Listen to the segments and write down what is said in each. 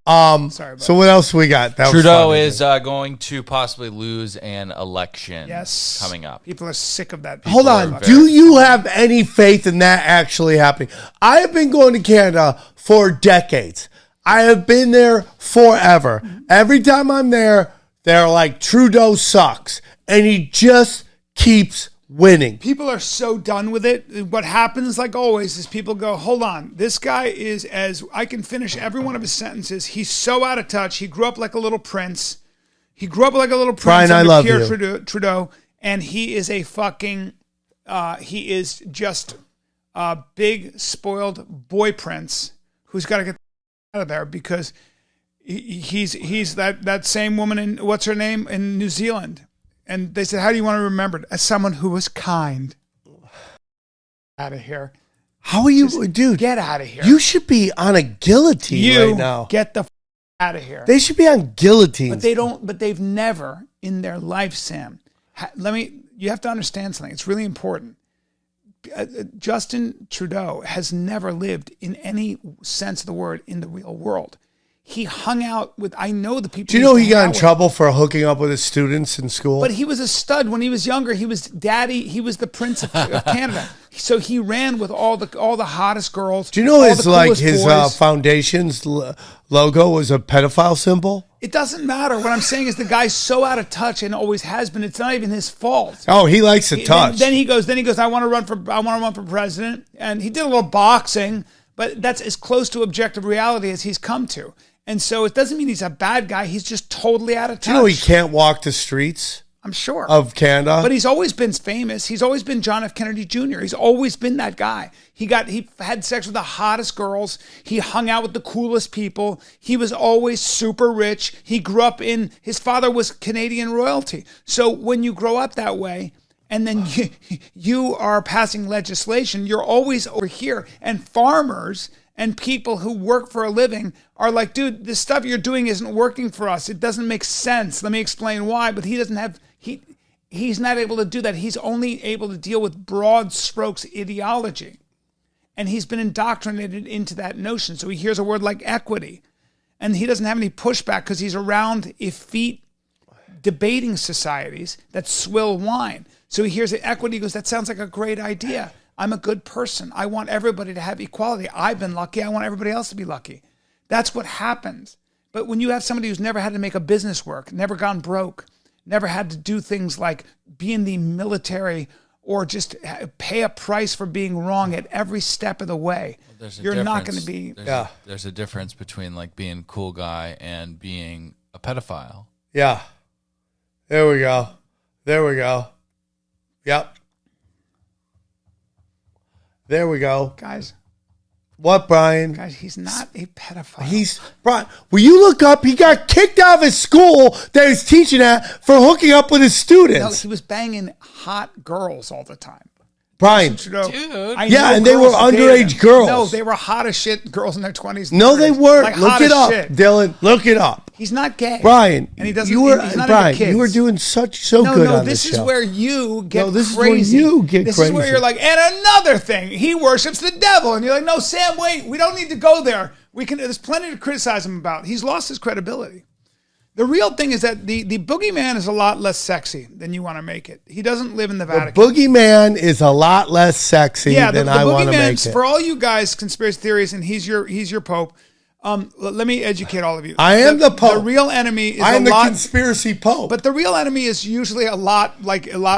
Sorry about so what else we got? That Trudeau is going to possibly lose an election coming up. People are sick of that. Hold on. Do you have any faith in that actually happening? I have been going to Canada for decades. I have been there forever. Every time I'm there, they're like, Trudeau sucks. And he just keeps winning. People are so done with it. What happens, like always, is people go, hold on. This guy is, as I can finish every one of his sentences, he's so out of touch. He grew up like a little prince. Brian, I love you. Trudeau. And he is a fucking, he is just a big, spoiled boy prince who's got to get out of there because he's that same woman in, what's her name, in New Zealand. And they said, how do you want to remember it? As someone who was kind. Out of here. How are you, dude? Get out of here. You should be on a guillotine right now. Get the out of here. They should be on guillotines. But they don't. But they've never in their life, Sam. You have to understand something. It's really important. Justin Trudeau has never lived in any sense of the word in the real world. He hung out with, I know the people. Do you know he got in trouble for hooking up with his students in school? But he was a stud when he was younger. He was the prince of Canada. So he ran with all the hottest girls. Do you know his foundation's logo was a pedophile symbol? It doesn't matter. What I'm saying is the guy's so out of touch and always has been. It's not even his fault. Oh, he likes to touch. Then he goes, I want to run for president. And he did a little boxing, but that's as close to objective reality as he's come to. And so it doesn't mean he's a bad guy. He's just totally out of touch. Do you know he can't walk the streets? I'm sure. Of Canada. But he's always been famous. He's always been John F. Kennedy Jr. He's always been that guy. He had sex with the hottest girls. He hung out with the coolest people. He was always super rich. He grew up his father was Canadian royalty. So when you grow up that way, and then you are passing legislation, you're always over here. And farmers and people who work for a living are like, dude, this stuff you're doing isn't working for us. It doesn't make sense. Let me explain why. But he's not able to do that. He's only able to deal with broad strokes ideology. And he's been indoctrinated into that notion. So he hears a word like equity. And he doesn't have any pushback because he's around effete debating societies that swill wine. So he hears the equity, he goes, that sounds like a great idea. I'm a good person. I want everybody to have equality. I've been lucky. I want everybody else to be lucky. That's what happens. But when you have somebody who's never had to make a business work, never gone broke, never had to do things like be in the military or just pay a price for being wrong at every step of the way, you're not going to be... There's a difference between like being a cool guy and being a pedophile. Yeah. There we go. Yep. There we go. Guys. What, Brian? Guys, he's not a pedophile. Brian, will you look up? He got kicked out of his school that he's teaching at for hooking up with his students. No, he was banging hot girls all the time. Brian. Dude. And they were underage girls. No, they were hot as shit girls in their 20s. No, they weren't. Like, look it up, Dylan. Look it up. He's not gay. Brian, and he doesn't. He's not Brian, you were doing so good on this show. This is where you get crazy. Is where you get this crazy. Is where you're like, and another thing, he worships the devil. And you're like, no, Sam, wait, we don't need to go there. There's plenty to criticize him about. He's lost his credibility. The real thing is that the boogeyman is a lot less sexy than you want to make it. He doesn't live in the Vatican. The boogeyman is a lot less sexy than I want to make it. For all you guys, conspiracy theories, and he's your pope. Let me educate all of you. I am the pope. The real enemy is I am the conspiracy pope. But the real enemy is usually a lot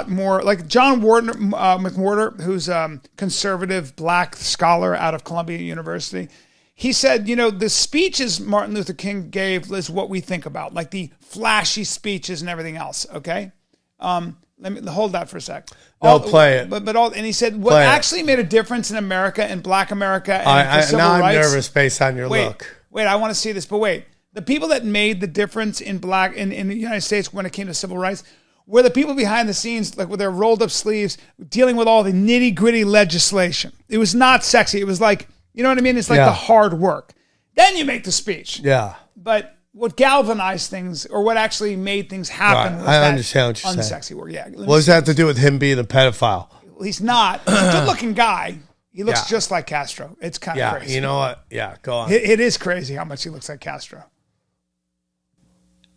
more like John McWhorter, who's a conservative black scholar out of Columbia University. He said, the speeches Martin Luther King gave is what we think about, like the flashy speeches and everything else. Okay, let me hold that for a sec. Play it. And he said what actually made a difference in America and Black America and for civil now rights. I'm nervous based on your look. Wait, I want to see this, but wait. The people that made the difference in in the United States when it came to civil rights were the people behind the scenes, like with their rolled up sleeves, dealing with all the nitty gritty legislation. It was not sexy. It was like, you know what I mean? It's like the hard work. Then you make the speech. Yeah. But what galvanized things, or what actually made things happen, was I understand what you're unsexy saying. work. Yeah. What does that have to do with him being a pedophile? He's not. He's a good-looking guy. He looks just like Castro. It's kind of crazy. You know what? Yeah, go on. It is crazy how much he looks like Castro.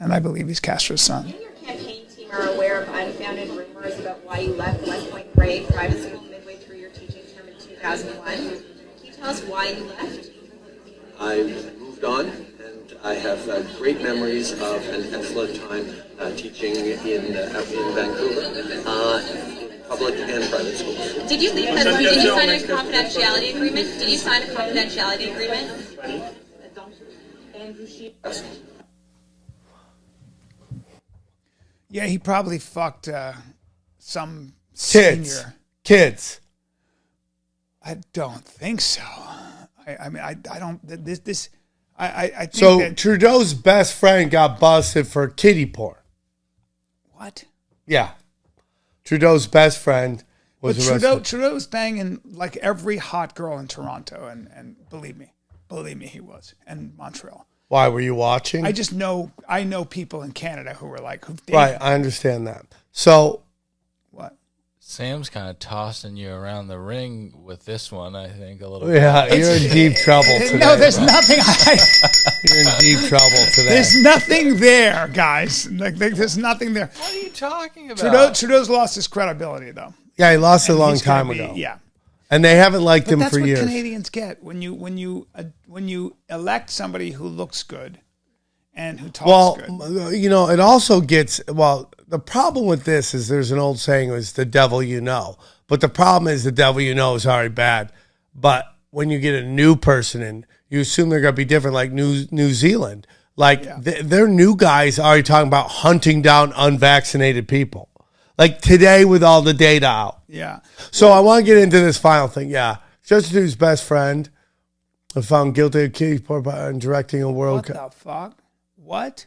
And I believe he's Castro's son. You and your campaign team are aware of unfounded rumors about why you left West Point Grade Private School midway through your teaching term in 2001. Can you tell us why you left? I moved on, and I have great memories of an excellent time teaching in Vancouver, in public and private schools. Did you leave because did you sign a confidentiality agreement? Did you sign a confidentiality agreement? Yeah, he probably fucked some senior. Kids. I don't think so. I mean, I don't. This. I think So that, Trudeau's best friend got busted for kiddie porn. what? Yeah. Trudeau's best friend But was arrested. Trudeau's banging like every hot girl in Toronto, and believe me, he was, and Montreal. Why were you watching? I know people in Canada who were like, who've dated Right, I understand that. So what? Sam's kind of tossing you around the ring with this one, I think, a little yeah, bit. you're in deep trouble today. No, there's bro. nothing. You're in deep trouble today. There's nothing there, guys. Like, there's nothing there. What are you talking about? Trudeau's lost his credibility, though. Yeah, he lost it a long He's gonna time be- ago. Yeah. And they haven't liked But him that's for what years. Canadians get when you elect somebody who looks good and who Well, talks good. you know, it also gets, the problem with this is there's an old saying, it's the devil you know. But the problem is the devil you know is already bad. But when you get a new person in, you assume they're going to be different, like New Zealand. Like, their new guys already talking about hunting down unvaccinated people. Like today with all the data out. Yeah. So I want to get into this final thing. Yeah. Justin Trudeau's best friend was found guilty of kiddie porn and directing a World What Cup. the fuck? What?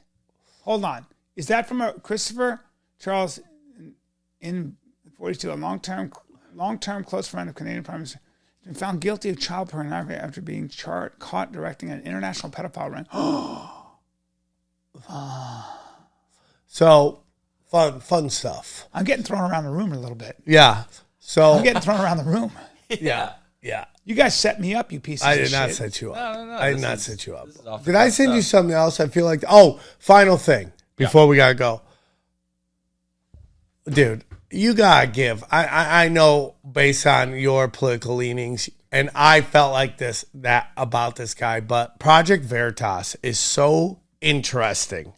Hold on. Is that from a Christopher Charles in 42, a long-term close friend of Canadian Prime Minister, has been found guilty of child pornography after being caught directing an international pedophile ring. So fun stuff. I'm getting thrown around the room a little bit. Yeah. So I'm getting thrown around the room. yeah. You guys set me up, you pieces I of did shit. not set you up. No, I did this not is- set you up. this is off the Did I cuff send you stuff. something else? I feel like final thing before we gotta go. Dude, you gotta give. I know based on your political leanings, and I felt like that about this guy, but Project Veritas is so interesting